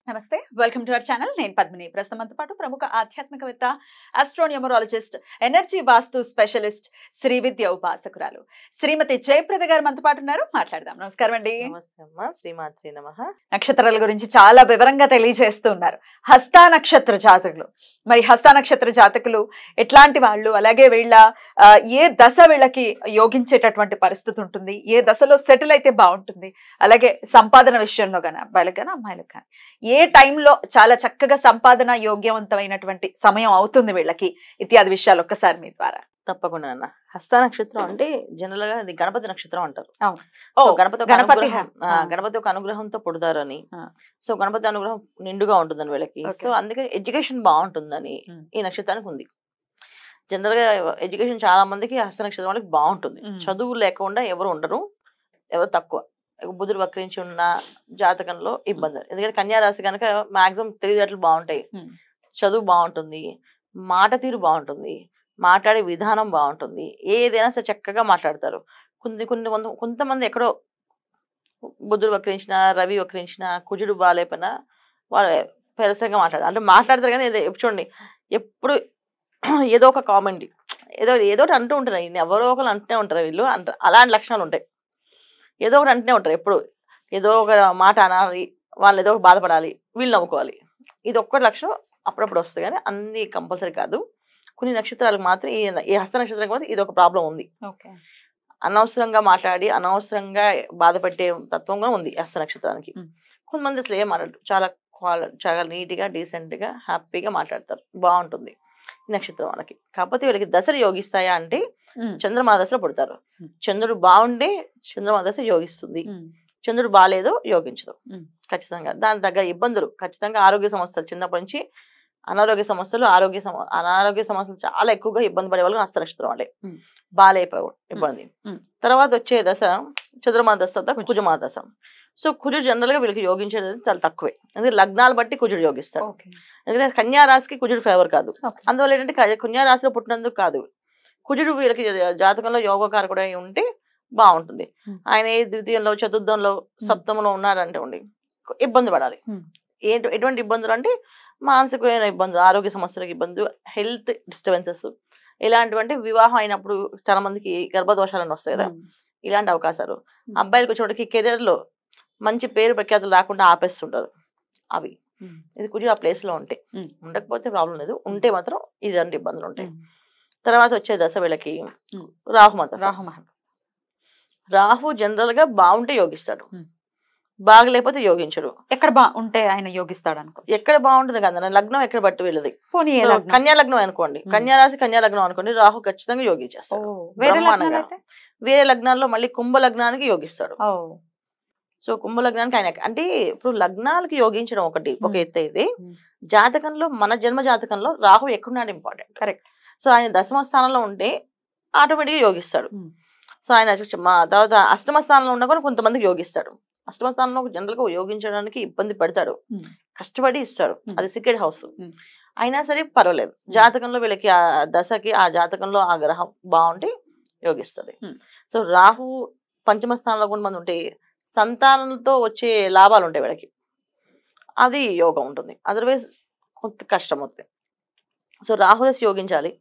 నమస్తే welcome to our channel నేను పద్మిని ప్రస్తుతంతో పాటు ప్రముఖ ఆధ్యాత్మికవేత్త ఆస్ట్రోన్యూమరాలజిస్ట్ ఎనర్జీ వాస్తు స్పెషలిస్ట్ శ్రీ విద్య ఉపాసకురాలు శ్రీమతి జయప్రద గారు మనతో పాటు ఉన్నారు మాట్లాడదాం నమస్కారం అండి నమస్తే అమ్మ శ్రీమాత్రి నమః నక్షత్రాల గురించి చాలా వివరంగా తెలియజేస్తూ ఉన్నారు హస్త నక్షత్ర జాతకులు మరి హస్త నక్షత్ర జాతకులు ఎట్లాంటి వాళ్ళు అలాగే వీళ్ళ ఏ దశ వీళ్ళకి యోగించేటటువంటి పరిస్థితి ఉంటుంది ఏ దశలో సెటిల్ అయితే బాగుంటుంది అలాగే సంపాదన విషయంలో కానీ అబ్బాయిలకు కానీ అమ్మాయిలకు కానీ ఏ టైంలో చాలా చక్కగా సంపాదన యోగ్యవంతమైనటువంటి సమయం అవుతుంది వీళ్ళకి ఇత్యాది విషయాలు ఒక్కసారి మీ ద్వారా తప్పకుండా అన్న హస్త నక్షత్రం అంటే జనరల్ గా ఇది గణపతి నక్షత్రం అంటారు. గణపతి ఒక అనుగ్రహంతో పుడతారని, సో గణపతి అనుగ్రహం నిండుగా ఉంటుందని వీళ్ళకి, సో అందుకే ఎడ్యుకేషన్ బాగుంటుందని ఈ నక్షత్రానికి ఉంది. జనరల్ గా ఎడ్యుకేషన్ చాలా మందికి హస్త నక్షత్రం వాళ్ళకి బాగుంటుంది. చదువు లేకుండా ఎవరు ఉండరు, ఎవరు తక్కువ. బుధుడు వక్రించి ఉన్న జాతకంలో ఇబ్బంది, ఎందుకంటే కన్యా రాశి కనుక మాక్సిమం తెలివితేటలు బాగుంటాయి, చదువు బాగుంటుంది, మాట తీరు బాగుంటుంది, మాట్లాడే విధానం బాగుంటుంది, ఏదైనా సరే చక్కగా మాట్లాడతారు. కొంతమంది ఎక్కడో బుధుడు వక్రించిన, రవి వక్రించిన, కుజుడు బాగాలేపైనా వాళ్ళు పెరసంగా మాట్లాడతారు. అంటే మాట్లాడతారు కానీ చూడండి ఎప్పుడు ఏదో ఒక కామెంట్ ఏదో అంటూ ఉంటారు, ఎవరో ఒకరు అంటూనే ఉంటారు, వీళ్ళు అంటారు. అలాంటి లక్షణాలు ఉంటాయి, ఏదో ఒకటి అంటూనే ఉంటారు. ఎప్పుడు ఏదో ఒక మాట అనాలి, వాళ్ళు ఏదో ఒక బాధపడాలి, వీళ్ళు నవ్వుకోవాలి. ఇది ఒక్కటి లక్షణం అప్పుడప్పుడు వస్తుంది కానీ అన్ని కంపల్సరీ కాదు. కొన్ని నక్షత్రాలకు మాత్రం ఈ హస్త నక్షత్రానికి మాత్రం ఇది ఒక ప్రాబ్లం ఉంది. అనవసరంగా మాట్లాడి అనవసరంగా బాధపెట్టే తత్వంగా ఉంది హస్త నక్షత్రానికి. కొంతమంది అసలు ఏం మాట్లాడరు, చాలా నీట్గా డీసెంట్గా హ్యాపీగా మాట్లాడతారు, బాగుంటుంది ఈ నక్షత్రం వాళ్ళకి. కాకపోతే వీళ్ళకి దశలు యోగిస్తాయా అంటే చంద్రమా దశలో పుడతారు. చంద్రుడు బాగుండే చంద్రమా దశ యోగిస్తుంది, చంద్రుడు బాగాలేదు యోగించదు ఖచ్చితంగా. దాని తగ్గ ఇబ్బందులు ఖచ్చితంగా, ఆరోగ్య సమస్యలు చిన్నప్పటి నుంచి అనారోగ్య సమస్యలు, అనారోగ్య సమస్యలు చాలా ఎక్కువగా ఇబ్బంది పడే వాళ్ళు హస్త నక్షత్రం వాళ్ళే. బాగాలేకపోవడం ఇబ్బంది. తర్వాత వచ్చే దశ చంద్రమా దశ, కుజమా దశ. సో కుజుడు జనరల్ గా వీళ్ళకి యోగించేది చాలా తక్కువే, ఎందుకంటే లగ్నాలు బట్టి కుజుడు యోగిస్తాడు. ఎందుకంటే కన్యా రాశికి కుజుడు ఫేవర్ కాదు. అందువల్ల ఏంటంటే కన్యా రాశిలో పుట్టినందుకు కాదు, కుజుడు వీళ్ళకి జాతకంలో యోగకారకుడు అయి ఉంటే బాగుంటుంది. ఆయన ద్వితీయంలో, చతుర్థంలో, సప్తమంలో ఉన్నారంటే ఉండి ఇబ్బంది పడాలి. ఎటువంటి ఇబ్బందులు అంటే మానసికమైన ఇబ్బందులు, ఆరోగ్య సమస్యలకు ఇబ్బందులు, హెల్త్ డిస్టర్బెన్సెస్, ఇలాంటివంటే వివాహం అయినప్పుడు చాలా మందికి గర్భదోషాలను వస్తాయి కదా, ఇలాంటి అవకాశాలు. అబ్బాయిలకు వచ్చేటికి కెరీర్ లో మంచి పేరు ప్రఖ్యాతులు రాకుండా ఆపేస్తుంటారు అవి. ఇది కుజుడు ఆ ప్లేస్ లో ఉంటే, ఉండకపోతే ప్రాబ్లం లేదు, ఉంటే మాత్రం ఇలాంటి ఇబ్బందులు ఉంటాయి. తర్వాత వచ్చే దశ వీళ్ళకి రాహుమత. రాహు జనరల్ గా బాగుంటే యోగిస్తాడు, బాగలేకపోతే యోగించడు. ఎక్కడ బాగుంటే ఆయన యోగిస్తాడు అనుకో, ఎక్కడ బాగుంటుంది కదా లగ్నం ఎక్కడ బట్టి వీళ్ళది. కన్యా లగ్నం అనుకోండి, కన్యా రాశి కన్యా లగ్నం అనుకోండి, రాహు ఖచ్చితంగా యోగించేస్తాడు. వేరే లగ్నాల్లో మళ్ళీ కుంభ లగ్నానికి యోగిస్తాడు. సో కుంభ లగ్నానికి ఆయన అంటే ఇప్పుడు లగ్నాలకి యోగించడం ఒక ఎత్తు అయితే, జాతకంలో మన జన్మ జాతకంలో రాహు ఎక్కడున్నాడు ఇంపార్టెంట్. కరెక్ట్. సో ఆయన దశమ స్థానంలో ఉంటే ఆటోమేటిక్గా యోగిస్తాడు. సో ఆయన తర్వాత అష్టమ స్థానంలో ఉన్నా కూడా కొంతమందికి యోగిస్తాడు. అష్టమ స్థానంలో జనరల్ గా యోగించడానికి ఇబ్బంది పడతాడు, కష్టపడి ఇస్తాడు, అది సీక్రెట్ హౌస్. అయినా సరే పర్వాలేదు, జాతకంలో వీళ్ళకి ఆ దశకి ఆ జాతకంలో ఆ గ్రహం బాగుంటే యోగిస్తుంది. సో రాహు పంచమ స్థానంలో కొంతమంది ఉంటే సంతానంతో వచ్చే లాభాలు ఉంటాయి వీళ్ళకి, అది యోగం ఉంటుంది. అదర్వైజ్ కొంత కష్టం అవుతుంది. సో రాహుదశ యోగించాలి,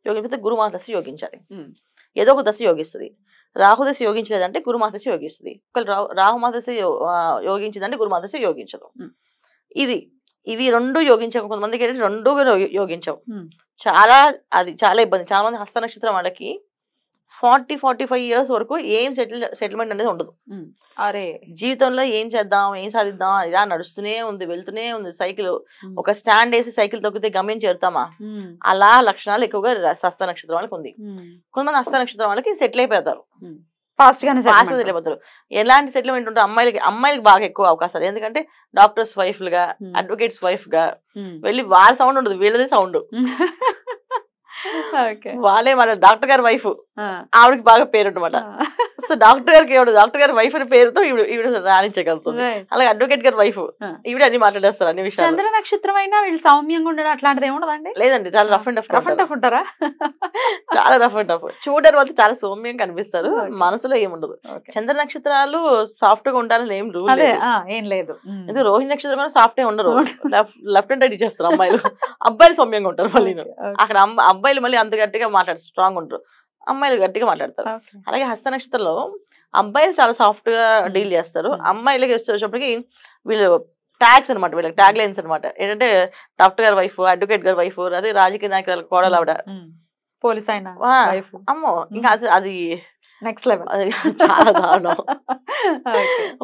యోగించితే గురుమాత దశ యోగించాలి, ఏదో ఒక దశ యోగిస్తుంది. రాహుదశ యోగించలేదంటే గురుమాత దశ యోగిస్తుంది, రాహుమాత దశ యోగించిందంటే గురుమాత దశ యోగించదు. ఇవి రెండు యోగించవు. కొంతమందికి ఏంటంటే రెండు యోగించవు, చాలా ఇబ్బంది. చాలా మంది హస్త నక్షత్రం వాళ్ళకి 40-45 ఇయర్స్ వరకు ఏం సెటిల్మెంట్ అనేది ఉండదు. అరే జీవితంలో ఏం చేద్దాం, ఏం సాధిద్దాం, ఇలా నడుస్తూనే ఉంది, వెళ్తూనే ఉంది సైకిల్. ఒక స్టాండ్ వేసి సైకిల్ తొక్కితే గమ్యం చేరుతామా, అలా లక్షణాలు ఎక్కువగా హస్త నక్షత్రం వాళ్ళకి ఉంది. కొంతమంది హస్త నక్షత్రం వాళ్ళకి సెటిల్ అయిపోతారు, ఫాస్ట్ సెటిల్ అయిపోతారు. ఎలాంటి సెటిల్మెంట్ ఉంటే అమ్మాయిలకి బాగా ఎక్కువ అవకాశాలు. ఎందుకంటే డాక్టర్స్ వైఫ్ గా, అడ్వకేట్స్ వైఫ్ గా వెళ్ళి వాళ్ళ సౌండ్ ఉండదు, వీళ్ళదే సౌండ్. వాళ్ళే మన డాక్టర్ గారి వైఫ్, ఆవిడకి బాగా పేరు అనమాట. సో డాక్టర్ గారికి డాక్టర్ గారి వైఫ్ అనే పేరుతో ఈవిడ రాణించగలుగుతుంది. అలాగే అడ్వకేట్ గారి వైఫ్, ఈవిడ అన్ని మాట్లాడేస్తారు అన్ని విషయాలు. చంద్ర నక్షత్రం అయినా వీళ్ళు సౌమ్యంగా ఉండడం అట్లాంటిది ఏముండదండి? లేదండి, చాలా రఫ్ అండ్ టఫ్ ఉంటారా? చాలా రఫ్ అండ్ టఫ్. చూడడం వల్ల చాలా సౌమ్యంగా కనిపిస్తారు, మనసులో ఏముండదు. చంద్ర నక్షత్రాలు సాఫ్ట్ గా ఉండాలని ఏం రూల్ ఏం లేదు. ఎందుకు రోహిణి నక్షత్రం కూడా సాఫ్ట్ గా ఉండరు, లెఫ్ట్ అండ్ రైట్ ఇచ్చేస్తారు అమ్మాయిలు. అబ్బాయిలు సౌమ్యంగా ఉంటారు మళ్ళీ. అక్కడ అబ్బాయిలు మళ్ళీ అంత గట్టిగా మాట్లాడతారు, స్ట్రాంగ్ ఉంటారు, అమ్మాయిలు గట్టిగా మాట్లాడతారు. అలాగే హస్త నక్షత్రంలో అబ్బాయిలు చాలా సాఫ్ట్ గా డీల్ చేస్తారు, అమ్మాయిలకి వచ్చేటప్పటికి వీళ్ళు ట్యాగ్స్ అనమాట, వీళ్ళకి ట్యాగ్ లైన్స్ అనమాట. ఏంటంటే డాక్టర్ గారి వైఫ్, అడ్వకేట్ గారి వైఫ్, అదే రాజకీయ నాయకుల కోడలు ఆవిడ, పోలీస్ అయినా అమ్మో ఇంకా అది నెక్స్ట్ లెవెల్, చాలా దారుణం.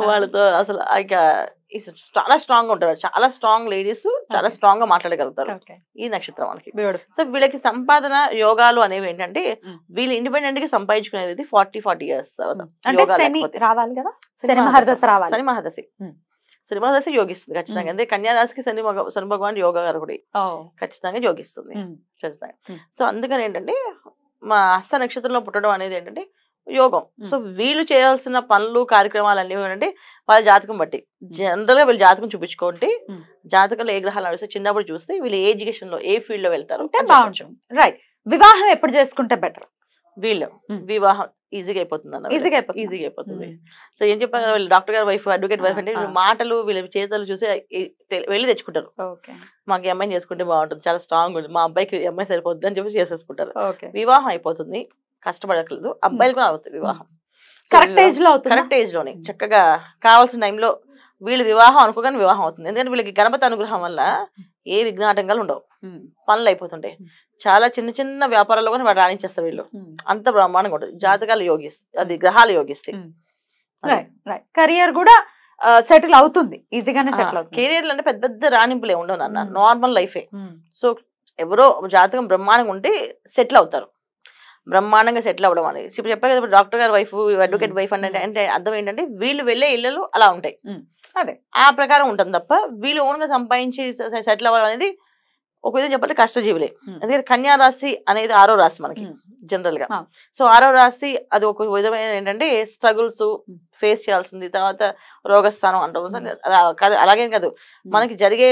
వాళ్ళతో అసలు ఇక చాలా స్ట్రాంగ్ ఉంటారు, చాలా స్ట్రాంగ్ లేడీస్, చాలా స్ట్రాంగ్ గా మాట్లాడగలుగుతారు ఈ నక్షత్రం వాళ్ళకి. సో వీళ్ళకి సంపాదన యోగాలు అనేవి ఏంటంటే వీళ్ళు ఇండిపెండెంట్ గా సంపాదించుకునేది 40 years రావాలి కదా. శని మహర్దశ శని మహర్దశ యోగిస్తుంది ఖచ్చితంగా. అంటే కన్యారాశికి శని భగవాన్ యోగా గారు ఖచ్చితంగా యోగిస్తుంది ఖచ్చితంగా. సో అందుకని ఏంటంటే మా హస్త నక్షత్రంలో పుట్టడం అనేది ఏంటంటే యోగం. సో వీళ్ళు చేయాల్సిన పనులు కార్యక్రమాలు అన్ని ఏంటంటే వాళ్ళ జాతకం బట్టి. జనరల్ గా వీళ్ళు జాతకం చూపించుకోండి, జాతకంలో ఏ గ్రహాలు నడిస్తే చిన్నప్పుడు చూస్తే వీళ్ళు ఏ ఎడ్యుకేషన్ లో ఏ ఫీల్డ్ లో వెళ్తారు. రైట్. వివాహం ఎప్పుడు చేసుకుంటే బెటర్? వీళ్ళు వివాహం ఈజీగా అయిపోతుంది అన్న, ఈజీగా అయిపోతుంది. సో ఏం చెప్పారు, వీళ్ళు డాక్టర్ గారి వైఫ్, అడ్వకేట్ వైఫ్ అంటే మాటలు వీళ్ళ చేతలు చూసి వెళ్ళి తెచ్చుకుంటారు. మాకు అమ్మాయిని చేసుకుంటే బాగుంటుంది, చాలా స్ట్రాంగ్ ఉంటుంది, మా అబ్బాయికి అమ్మాయి సరిపోద్ది అని చెప్పి చేసేసుకుంటారు. వివాహం అయిపోతుంది, కష్టపడట్లేదు. అబ్బాయిలు కూడా అవుతుంది వివాహం కరెక్ట్ ఏజ్ లో, కరెక్ట్ ఏజ్ లోనే చక్కగా కావాల్సిన టైంలో వీళ్ళు వివాహం అనుకోగానే వివాహం అవుతుంది. ఎందుకంటే వీళ్ళకి గణపతి అనుగ్రహం వల్ల ఏ విఘ్నాటంగాలు ఉండవు, పనులు అయిపోతుంటాయి. చాలా చిన్న చిన్న వ్యాపారాల్లో కూడా వాడు రాణించేస్తారు వీళ్ళు, అంత బ్రహ్మాండంగా ఉంటుంది. జాతకాలు యోగిస్తాయి, అది గ్రహాలు యోగిస్తాయి. కెరియర్ కూడా సెటిల్ అవుతుంది, ఈజీగానే సెటిల్ అవుతుంది. కెరియర్ అంటే పెద్ద పెద్ద రాణింపులే ఉండవు నాన్న, నార్మల్ లైఫే. సో ఎవరో జాతకం బ్రహ్మాండంగా ఉంటే సెటిల్ అవుతారు, బ్రహ్మాండంగా సెటిల్ అవ్వడం అనేది. ఇప్పుడు చెప్పా కదా, డాక్టర్ గారి వైఫ్, అడ్వకేట్ వైఫ్ అంటే అర్థం ఏంటంటే వీళ్ళు వెళ్ళే ఇళ్ళు అలా ఉంటాయి, అదే ఆ ప్రకారం ఉంటుంది తప్ప వీళ్ళు ఓన్ గా సంపాదించి సెటిల్ అవ్వడం అనేది ఒక విధంగా చెప్పాలంటే కష్టజీవులే. ఎందుకంటే కన్యా రాశి అనేది 6వ రాశి మనకి జనరల్ గా. సో 6వ రాశి అది ఒక విధమైన ఏంటంటే స్ట్రగుల్స్ ఫేస్ చేయాల్సింది, తర్వాత రోగస్థానం అంటాం. అలాగే కాదు మనకి జరిగే